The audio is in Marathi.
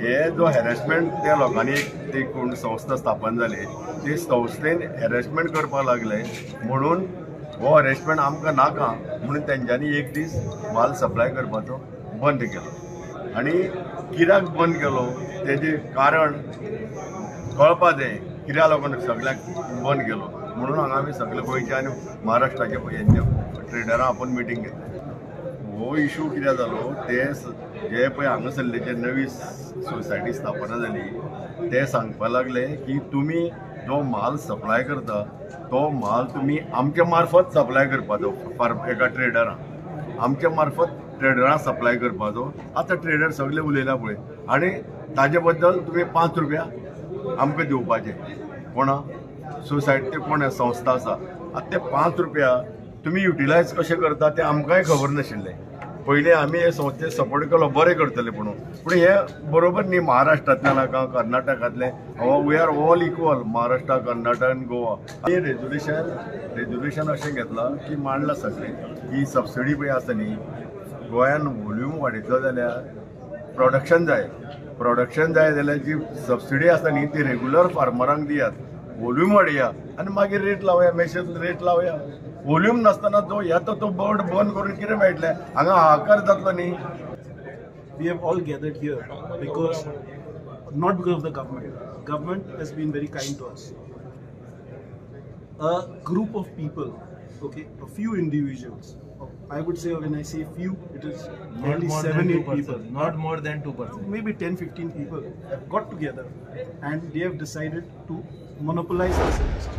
हे जो हॅरेसमेंट त्या लोकांनी ती कोण संस्था स्थापन जाली ती संस्थेन हॅरेसमेंट करपाक लागले म्हणून हो हॅरेसमेंट आमकां नाका म्हणून तेंच्यांनी एक दीस माल सप्लाय करपाचो बंद केलो आणि कित्याक बंद केलो तेजें कारण कळपा जाय कित्याक लागून सगळ्यांक बंद केलो म्हणून हांगा आमी सगळे गोंयचे आनी महाराष्ट्राचे हेंचे ट्रेडरां आपूण मिटींग घेतली. हो इशू कितें जालो ते जे पळय हांगासरले जे नवी सोसायटी स्थापना जाली ते सांगपा लागले की तुमी जो माल सप्लाय करता तो माल तुमी आमच्या मार्फत सप्लाय करपाचो एका ट्रेडरांक आमच्या मार्फत ट्रेडरांक सप्लाय करपाचो. आतां ट्रेडर सगळे उलयला पळय आनी ताजे बद्दल तुमी 5 रुपया आमकां दिवपाचे कोणा सोसायटी कोण संस्था आसा आतां ते 5 रुपया तुमी युटिलायज कशें करता तें आमकांय खबर नाशिल्लें. पयलीं आमी हे संस्थेक सपोर्ट केलो बरें करतले पूण हे बरोबर न्ही महाराष्ट्रांतल्या नाका कर्नाटकांतले we are all equal Maharashtra Karnataka आनी गोवा. आनी रेजोल्युशन अशें घेतलां की मांडलां सगळें ही सबसिडी पळय आसा न्ही गोंयान वॉल्यूम वाडयतलो जाल्यार प्रोडक्शन जाय जाल्यार जी सबसिडी आसा न्ही ती रेग्युलर फार्मरांक दियात वॉल्यूम वाडया आनी मागीर रेट लावया मेशेज रेट लावया. वॉल्यूम नासतना जो येता तो बोर्ड बंद करून कितें मेळटलें हांगा हाकार जातलो न्ही. We have all gathered here because, not because of the government. Government has been very kind to us. A group of people, okay, a few individuals. I would say when I say few, it is nearly 7-8 people. Not more than 2%. Maybe 10-15 people have got together and they have decided to monopolize our service.